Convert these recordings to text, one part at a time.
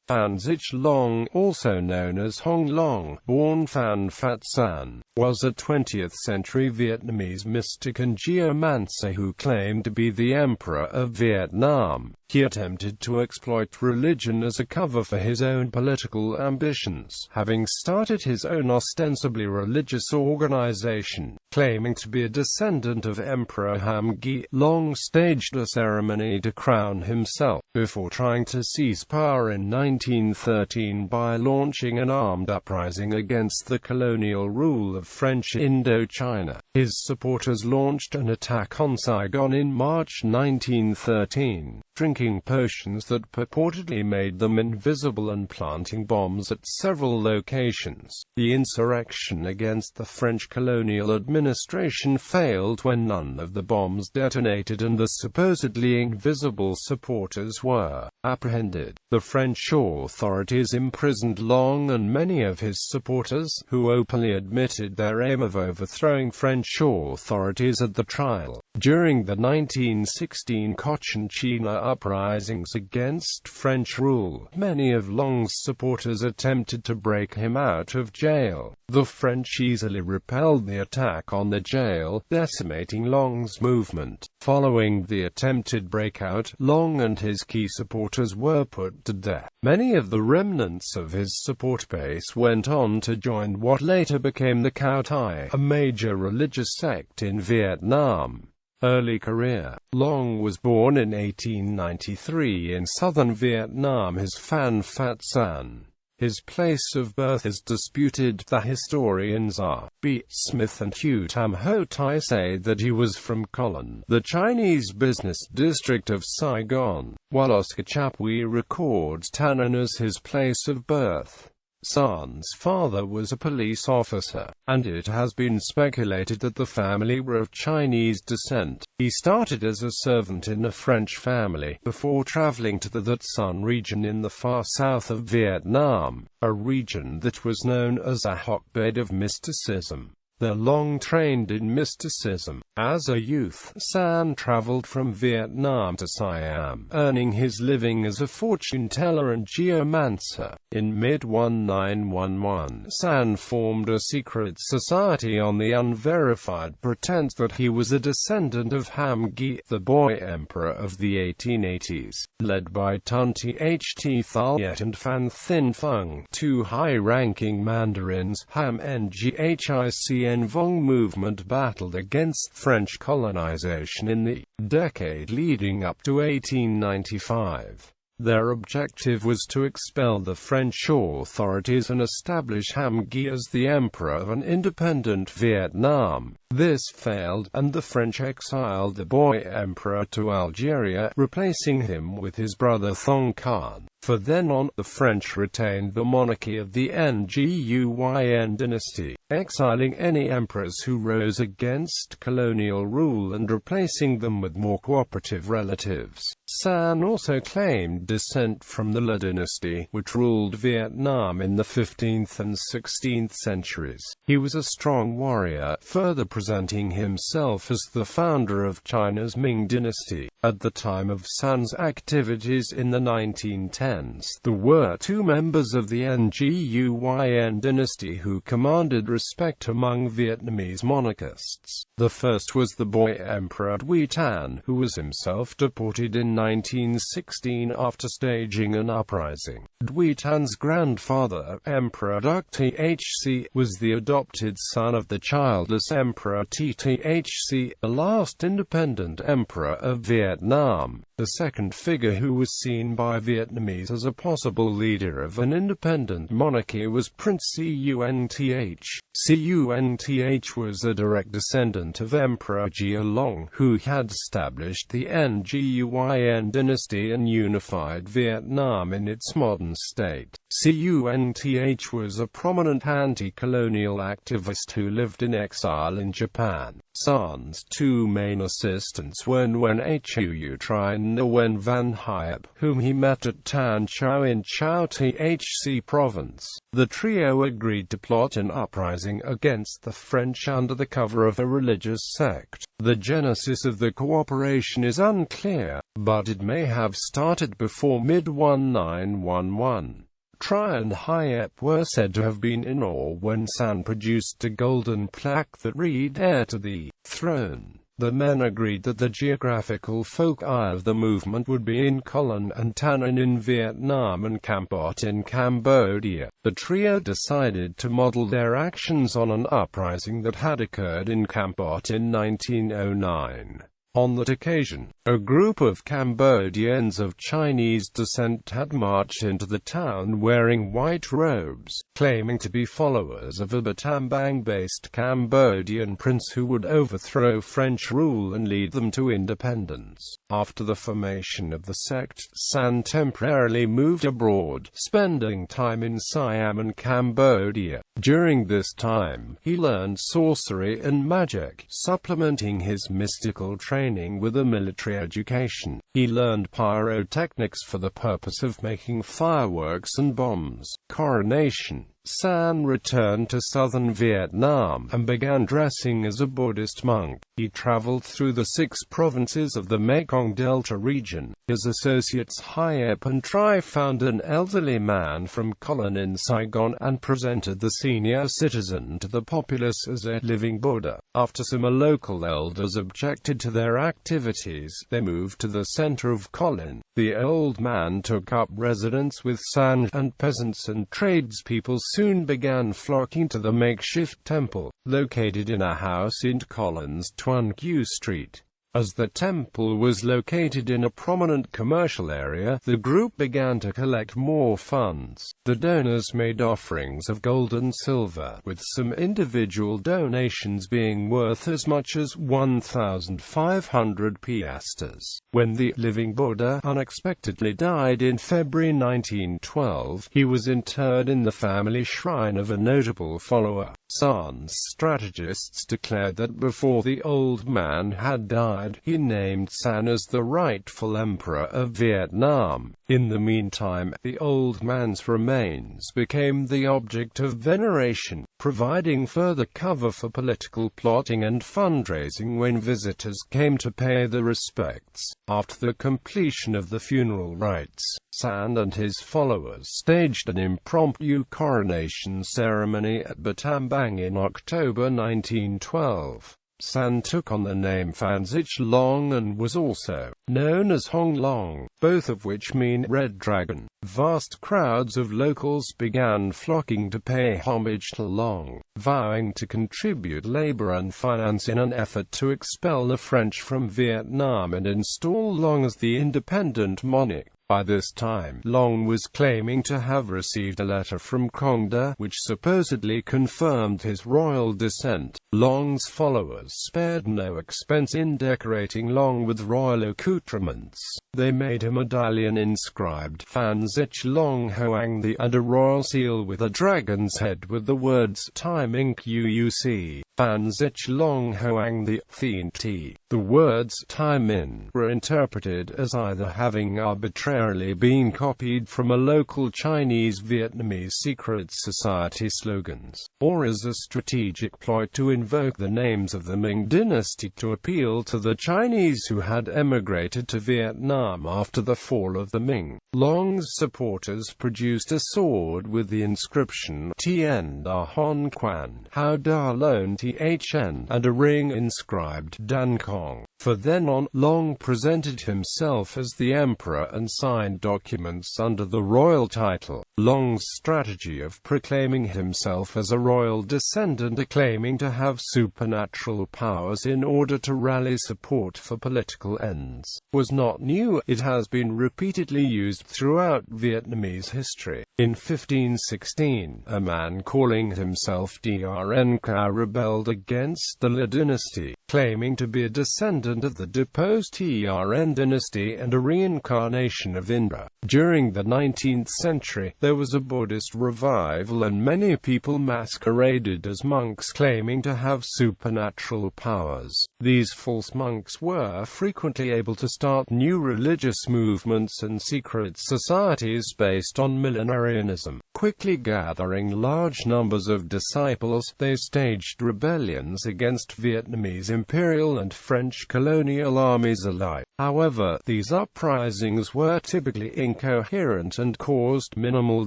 Phan Xích Long, also known as Hồng Long, born Phan Phát Sanh, was a 20th-century Vietnamese mystic and geomancer who claimed to be the Emperor of Vietnam. He attempted to exploit religion as a cover for his own political ambitions, having started his own ostensibly religious organization. Claiming to be a descendant of Emperor Hàm Nghi, Long staged a ceremony to crown himself, before trying to seize power in 1913 by launching an armed uprising against the colonial rule of French Indochina. His supporters launched an attack on Saigon in March 1913, drinking potions that purportedly made them invisible and planting bombs at several locations. The insurrection against the French colonial administration failed when none of the bombs detonated and the supposedly invisible supporters were apprehended. The French authorities imprisoned Long and many of his supporters, who openly admitted their aim of overthrowing French authorities at the trial. During the 1916 Cochinchina uprisings against French rule, many of Long's supporters attempted to break him out of jail. The French easily repelled the attack on the jail, decimating Long's movement. Following the attempted breakout, Long and his key supporters were put to death. Many of the remnants of his support base went on to join what later became the Cao Tai, a major religious sect in Vietnam. Early career. Long was born in 1893 in southern Vietnam as Phan Phát Sanh. His place of birth is disputed. The historians R.B. Smith and Hugh Tam Ho Tai say that he was from Colon, the Chinese business district of Saigon, while Oscar Chapuis records Tainan as his place of birth. San's father was a police officer, and it has been speculated that the family were of Chinese descent. He started as a servant in a French family, before traveling to the That Son region in the far south of Vietnam, a region that was known as a hotbed of mysticism. Though Long trained in mysticism, as a youth, San traveled from Vietnam to Siam, earning his living as a fortune teller and geomancer. In mid-1911, San formed a secret society on the unverified pretense that he was a descendant of Hàm Nghi, the boy emperor of the 1880s, led by Ton Th Thaliet and Phan Thin Phung, two high-ranking mandarins. Ham Nghic Vong movement battled against French colonization in the decade leading up to 1895. Their objective was to expel the French authorities and establish Hàm Nghi as the emperor of an independent Vietnam. This failed, and the French exiled the boy emperor to Algeria, replacing him with his brother Thong Khan. From then on, the French retained the monarchy of the Nguyen dynasty, exiling any emperors who rose against colonial rule and replacing them with more cooperative relatives. San also claimed descent from the Le dynasty, which ruled Vietnam in the 15th and 16th centuries. He was a strong warrior, further presenting himself as the founder of China's Ming dynasty. At the time of San's activities in the 1910s, there were two members of the Nguyen dynasty who commanded respect among Vietnamese monarchists. The first was the boy emperor Duy Tan, who was himself deported in 1916 after staging an uprising. Duy Tan's grandfather, Emperor Duc Thc, was the adopted son of the childless Emperor Thc, the last independent emperor of Vietnam. The second figure who was seen by Vietnamese as a possible leader of an independent monarchy was Prince Cunth. Cunth was a direct descendant of Emperor Gia Long, who had established the Nguyen dynasty and unified Vietnam in its modern state. Cunth was a prominent anti-colonial activist who lived in exile in Japan. San's two main assistants were Nguyen Hu Tri and Nguyen Van Hiep, whom he met at Tan Chau in Chau Thc province. The trio agreed to plot an uprising against the French under the cover of a religious sect. The genesis of the cooperation is unclear, but it may have started before mid-1911. Tri and Hiep were said to have been in awe when San produced a golden plaque that read "Heir to the Throne." The men agreed that the geographical foci of the movement would be in Colon and Tan in Vietnam and Kampot in Cambodia. The trio decided to model their actions on an uprising that had occurred in Kampot in 1909. On that occasion, a group of Cambodians of Chinese descent had marched into the town wearing white robes, claiming to be followers of a Battambang-based Cambodian prince who would overthrow French rule and lead them to independence. After the formation of the sect, San temporarily moved abroad, spending time in Siam and Cambodia. During this time, he learned sorcery and magic, supplementing his mystical training with a military education. He learned pyrotechnics for the purpose of making fireworks and bombs. Coronation. San returned to southern Vietnam and began dressing as a Buddhist monk. He traveled through the 6 provinces of the Mekong Delta region. His associates Hiep and Tri found an elderly man from Colon in Saigon and presented the senior citizen to the populace as a living Buddha. After some local elders objected to their activities, they moved to the center of Colon. The old man took up residence with San, and peasants and tradespeople soon began flocking to the makeshift temple, located in a house in Colon's Tuan Q Street. As the temple was located in a prominent commercial area, the group began to collect more funds. The donors made offerings of gold and silver, with some individual donations being worth as much as 1,500 piastres. When the living Buddha unexpectedly died in February 1912, he was interred in the family shrine of a notable follower. San's strategists declared that before the old man had died, he named San as the rightful Emperor of Vietnam. In the meantime, the old man's remains became the object of veneration, providing further cover for political plotting and fundraising when visitors came to pay their respects. After the completion of the funeral rites, San and his followers staged an impromptu coronation ceremony at Battambang in October 1912. San took on the name Phan Xích Long and was also known as Hồng Long, both of which mean Red Dragon. Vast crowds of locals began flocking to pay homage to Long, vowing to contribute labor and finance in an effort to expel the French from Vietnam and install Long as the independent monarch. By this time, Long was claiming to have received a letter from Congda, which supposedly confirmed his royal descent. Long's followers spared no expense in decorating Long with royal accoutrements. They made a medallion inscribed Phan Xích Long Hoang the and a royal seal with a dragon's head with the words Time Inc. UUC. Phan Xích Long Hoang the Thien T. The words Time In were interpreted as either having arbitrarily been copied from a local Chinese Vietnamese secret society slogans, or as a strategic ploy to invoke the names of the Ming dynasty to appeal to the Chinese who had emigrated to Vietnam after the fall of the Ming. Long's supporters produced a sword with the inscription Tien Da Hon Quan, How Da Lone Thn, and a ring inscribed Dan Kong. For then on, Long presented himself as the emperor and signed documents under the royal title. Long's strategy of proclaiming himself as a royal descendant, claiming to have supernatural powers in order to rally support for political ends, was not new. It has been repeatedly used throughout Vietnamese history. In 1516, a man calling himself Drn Ca rebelled against the Le dynasty. claiming to be a descendant of the deposed Tren dynasty and a reincarnation of Indra. During the 19th century, there was a Buddhist revival and many people masqueraded as monks claiming to have supernatural powers. These false monks were frequently able to start new religious movements and secret societies based on millenarianism. Quickly gathering large numbers of disciples, they staged rebellions against Vietnamese imperial and French colonial armies alike. However, these uprisings were typically incoherent and caused minimal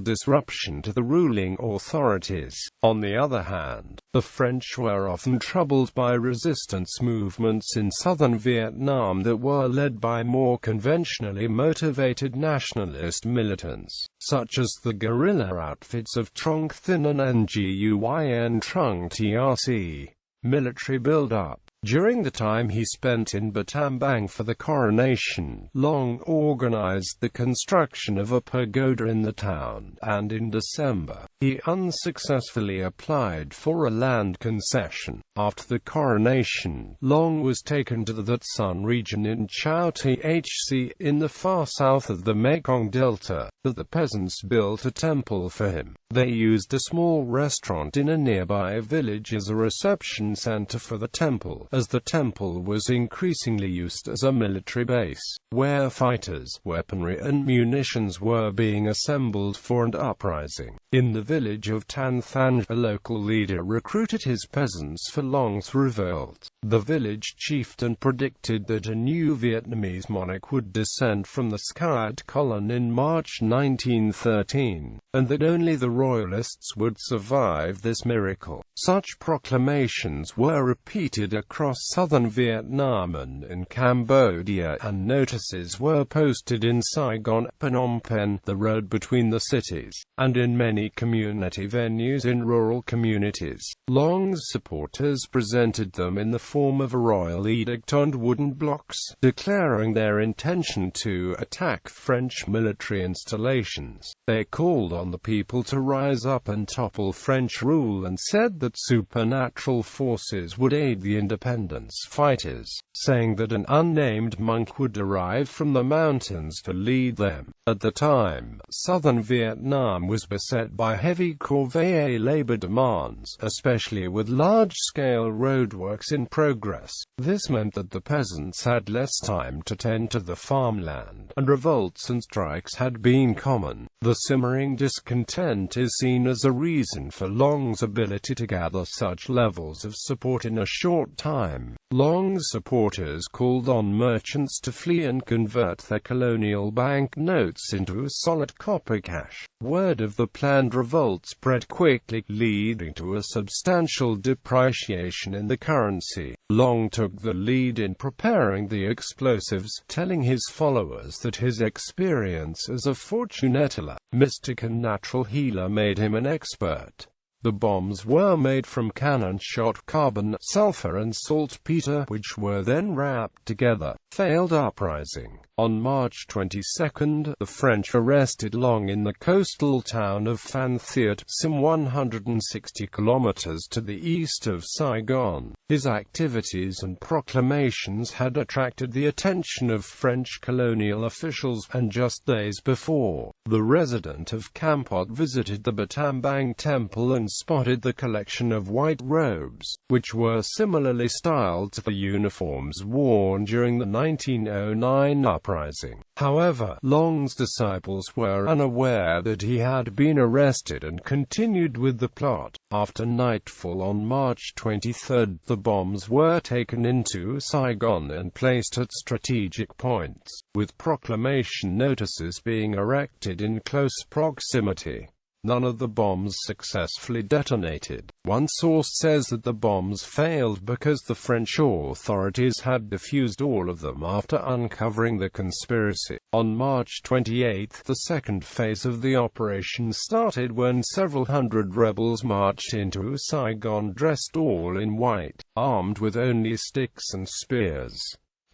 disruption to the ruling authorities. On the other hand, the French were often troubled by resistance movements in southern Vietnam that were led by more conventionally motivated nationalist militants, such as the guerrilla outfits of Trong Thien and Nguyen Trung Trc. Military build-up. During the time he spent in Battambang for the coronation, Long organized the construction of a pagoda in the town, and in December, he unsuccessfully applied for a land concession. After the coronation, Long was taken to the That Son region in Chau Thc in the far south of the Mekong Delta, that the peasants built a temple for him. They used a small restaurant in a nearby village as a reception center for the temple, as the temple was increasingly used as a military base, where fighters, weaponry and munitions were being assembled for an uprising. In the village of Tan Thanh, a local leader recruited his peasants for Long's revolt. The village chieftain predicted that a new Vietnamese monarch would descend from the Skyat colon in March 1913, and that only the royalists would survive this miracle. Such proclamations were repeated across southern Vietnam and in Cambodia, and notices were posted in Saigon, Phnom Penh, the road between the cities, and in many community venues in rural communities. Long's supporters presented them in the form of a royal edict on wooden blocks, declaring their intention to attack French military installations. They called on the people to rise up and topple French rule and said that supernatural forces would aid the independence fighters, saying that an unnamed monk would arrive from the mountains to lead them. At the time, southern Vietnam was beset by heavy corvée labor demands, especially with large-scale roadworks in progress. This meant that the peasants had less time to tend to the farmland, and revolts and strikes had been common. The simmering discontent is seen as a reason for Long's ability to gather such levels of support in a short time. Long's supporters called on merchants to flee and convert their colonial bank notes into solid copper cash. Word of the planned revolt spread quickly, leading to a substantial depreciation in the currency. Long took the lead in preparing the explosives, telling his followers that his experience as a fortune teller, mystic and natural healer made him an expert. The bombs were made from cannon-shot carbon, sulfur and saltpeter, which were then wrapped together. Failed uprising. On March 22, the French arrested Long in the coastal town of Phan Thiet, some 160 kilometers to the east of Saigon. His activities and proclamations had attracted the attention of French colonial officials, and just days before, the resident of Kampot visited the Battambang temple and spotted the collection of white robes, which were similarly styled to the uniforms worn during the 1909 uprising. However, Long's disciples were unaware that he had been arrested and continued with the plot. After nightfall on March 23, the bombs were taken into Saigon and placed at strategic points, with proclamation notices being erected in close proximity. None of the bombs successfully detonated. One source says that the bombs failed because the French authorities had defused all of them after uncovering the conspiracy. On March 28, the second phase of the operation started when several hundred rebels marched into Saigon dressed all in white, armed with only sticks and spears.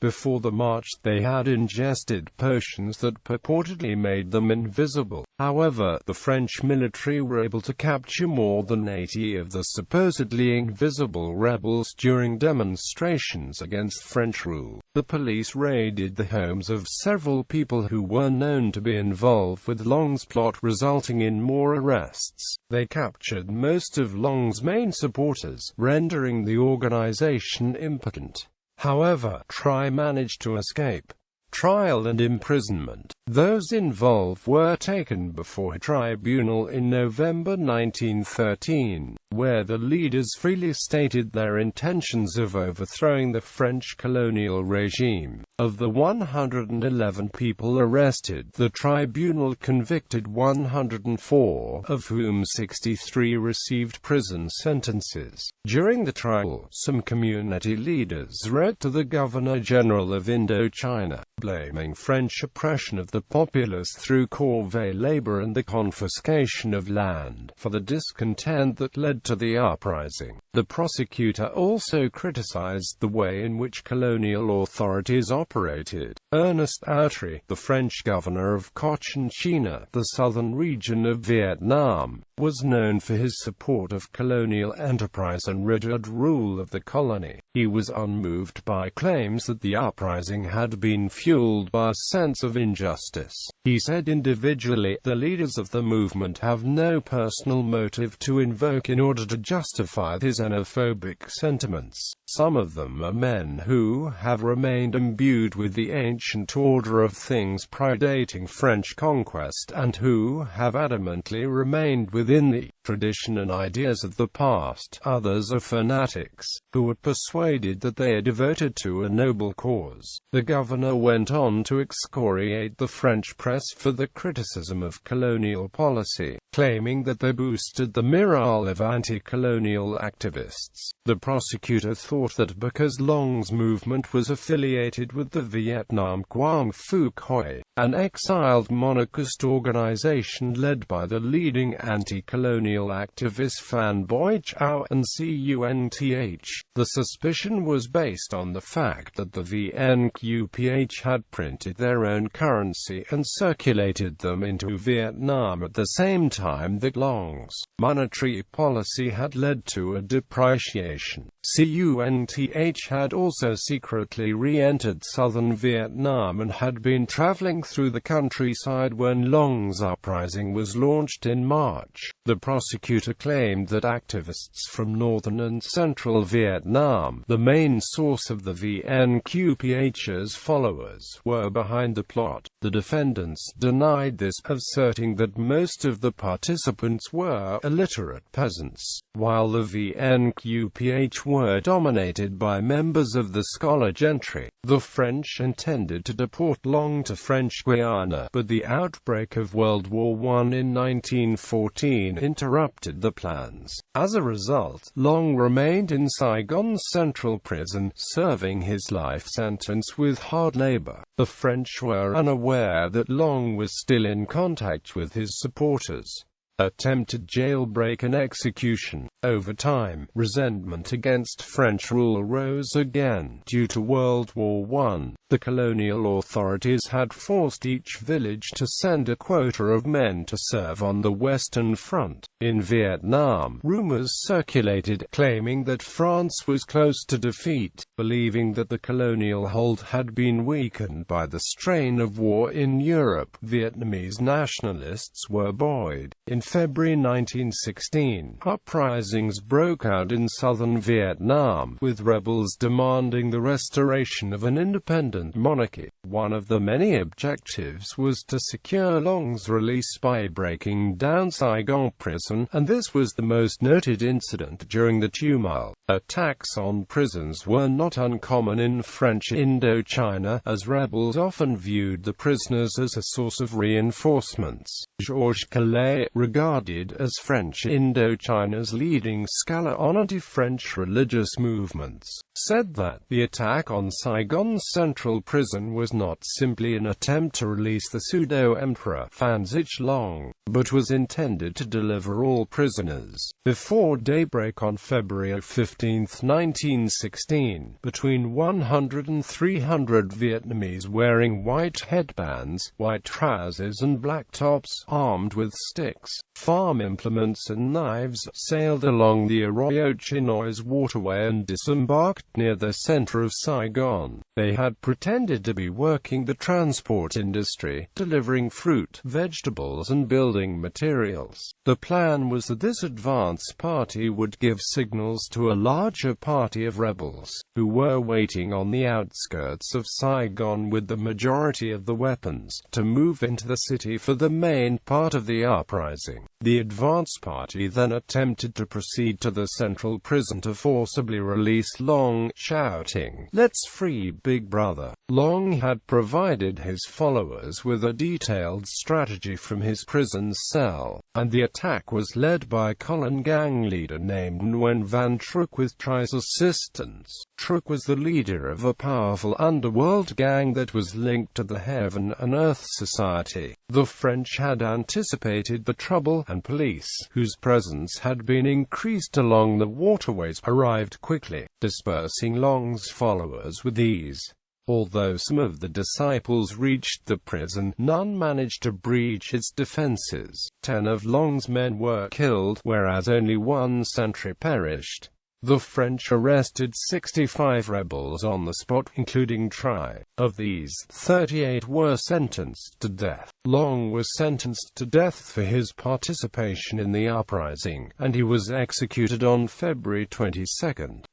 Before the march, they had ingested potions that purportedly made them invisible. However, the French military were able to capture more than 80 of the supposedly invisible rebels during demonstrations against French rule. The police raided the homes of several people who were known to be involved with Long's plot, resulting in more arrests. They captured most of Long's main supporters, rendering the organization impotent. However, Tri managed to escape trial and imprisonment. Those involved were taken before a tribunal in November 1913, where the leaders freely stated their intentions of overthrowing the French colonial regime. Of the 111 people arrested, the tribunal convicted 104, of whom 63 received prison sentences. During the trial, some community leaders wrote to the Governor-General of Indochina, blaming French oppression of the populace through corvée labor and the confiscation of land, for the discontent that led to the uprising. The prosecutor also criticized the way in which colonial authorities operated. Ernest Autry, the French governor of Cochinchina, the southern region of Vietnam, was known for his support of colonial enterprise and rigid rule of the colony. He was unmoved by claims that the uprising had been fueled by a sense of injustice. He said individually, the leaders of the movement have no personal motive to invoke in order to justify his xenophobic sentiments. Some of them are men who have remained imbued with the ancient order of things predating French conquest, and who have adamantly remained within the tradition and ideas of the past. Others are fanatics, who are persuaded that they are devoted to a noble cause. The governor went on to excoriate the French press for the criticism of colonial policy, claiming that they boosted the morale of anti-colonial activists. The prosecutor thought that because Long's movement was affiliated with the Vietnam Quang Phu Khoi, an exiled monarchist organization led by the leading anti-colonial activist Phan Boi Chau and Cunth, the suspicion was based on the fact that the VNQPH had printed their own currency and circulated them into Vietnam at the same time that Long's monetary policy had led to a depreciation. Cunth had also secretly re-entered southern Vietnam and had been traveling through the countryside when Long's uprising was launched in March. The prosecutor claimed that activists from northern and central Vietnam, the main source of the VNQPH's followers, were behind the plot. The defendants denied this, asserting that most of the participants were illiterate peasants, while the VNQPH were dominated by members of the scholar gentry. The French intended to deport Long to French Guiana, but the outbreak of World War I in 1914 interrupted the plans. As a result, Long remained in Saigon's central prison, serving his life sentence with hard labor. The French were unaware that Long was still in contact with his supporters. Attempted jailbreak and execution. Over time, resentment against French rule rose again. Due to World War I, the colonial authorities had forced each village to send a quota of men to serve on the Western Front. In Vietnam, rumors circulated claiming that France was close to defeat. Believing that the colonial hold had been weakened by the strain of war in Europe, Vietnamese nationalists were buoyed. In February 1916, uprisings broke out in southern Vietnam, with rebels demanding the restoration of an independent monarchy. One of the many objectives was to secure Long's release by breaking down Saigon prison, and this was the most noted incident during the tumult. Attacks on prisons were not uncommon in French Indochina, as rebels often viewed the prisoners as a source of reinforcements. Georges Calais, regarded regarded as French Indochina's leading scholar on anti-French religious movements, said that the attack on Saigon's central prison was not simply an attempt to release the pseudo-emperor Phan Xích Long, but was intended to deliver all prisoners. Before daybreak on February 15, 1916, between 100 and 300 Vietnamese wearing white headbands, white trousers and black tops, armed with sticks, farm implements and knives, sailed along the Arroyo Chinois waterway and disembarked near the center of Saigon. They had pretended to be working the transport industry, delivering fruit, vegetables and building materials. The plan was that this advance party would give signals to a larger party of rebels, who were waiting on the outskirts of Saigon with the majority of the weapons, to move into the city for the main part of the uprising. The advance party then attempted to proceed to the central prison to forcibly release Long, shouting, "Let's free Big Brother." Long had provided his followers with a detailed strategy from his prison cell, and the attack was led by a Colon gang leader named Nguyen Van Truc with Tri's assistance. Truc was the leader of a powerful underworld gang that was linked to the Heaven and Earth Society. The French had anticipated the trouble, and police, whose presence had been increased along the waterways, arrived quickly, dispersing Long's followers with ease. Although some of the disciples reached the prison, none managed to breach its defenses. 10 of Long's men were killed, whereas only one sentry perished. The French arrested 65 rebels on the spot, including Tri. Of these, 38 were sentenced to death. Long was sentenced to death for his participation in the uprising, and he was executed on February 22,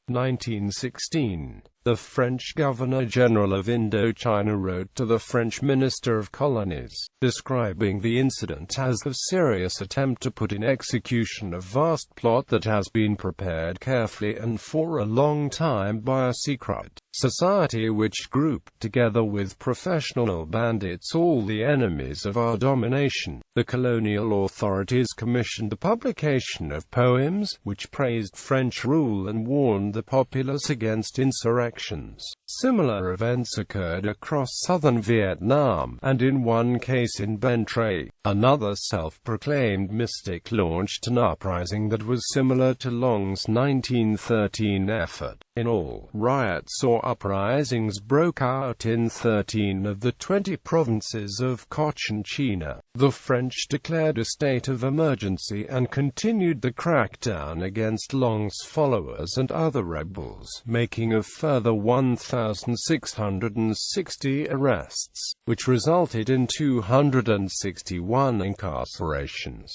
1916. The French Governor-General of Indochina wrote to the French Minister of Colonies, describing the incident as a serious attempt to put in execution a vast plot that has been prepared carefully and for a long time by a secret society which grouped together with professional bandits all the enemies of our domination. The colonial authorities commissioned the publication of poems, which praised French rule and warned the populace against insurrections. Similar events occurred across southern Vietnam, and in one case in Bến Tre, another self-proclaimed mystic launched an uprising that was similar to Long's 1913 effort. In all, riots or uprisings broke out in 13 of the 20 provinces of Cochinchina. The French declared a state of emergency and continued the crackdown against Long's followers and other rebels, making a further 1,660 arrests, which resulted in 261 incarcerations.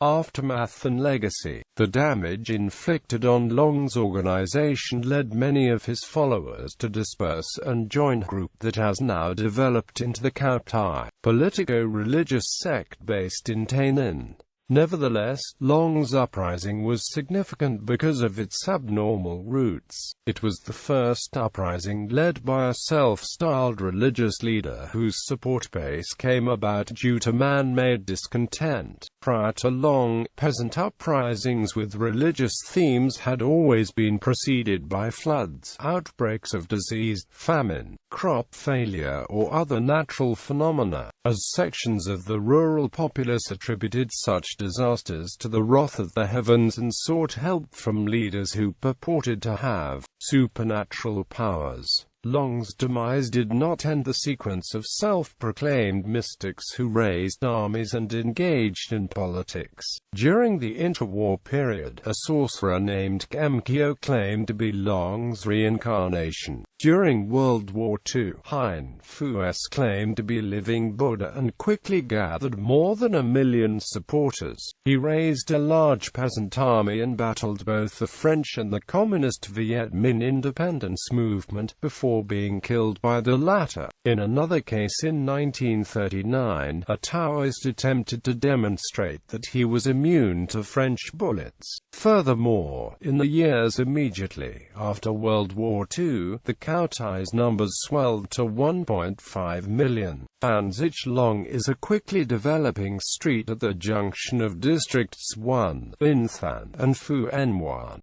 Aftermath and legacy. The damage inflicted on Long's organization led many of his followers to disperse and join a group that has now developed into the Cao Tai, politico-religious sect based in Tainan. Nevertheless, Long's uprising was significant because of its abnormal roots. It was the first uprising led by a self-styled religious leader whose support base came about due to man-made discontent. Prior to Long, peasant uprisings with religious themes had always been preceded by floods, outbreaks of disease, famine, crop failure or other natural phenomena, as sections of the rural populace attributed such disasters to the wrath of the heavens and sought help from leaders who purported to have supernatural powers. Long's demise did not end the sequence of self-proclaimed mystics who raised armies and engaged in politics. During the interwar period, a sorcerer named Kem Kyo claimed to be Long's reincarnation. During World War II, Hein Phues claimed to be living Buddha and quickly gathered more than 1 million supporters. He raised a large peasant army and battled both the French and the Communist Viet Minh independence movement, before being killed by the latter. In another case in 1939, a Taoist attempted to demonstrate that he was immune to French bullets. Furthermore, in the years immediately after World War II, the Macau Thai's numbers swelled to 1.5 million. Phan Xích Long is a quickly developing street at the junction of districts 1, Binh Thanh, and Phu Nguyen.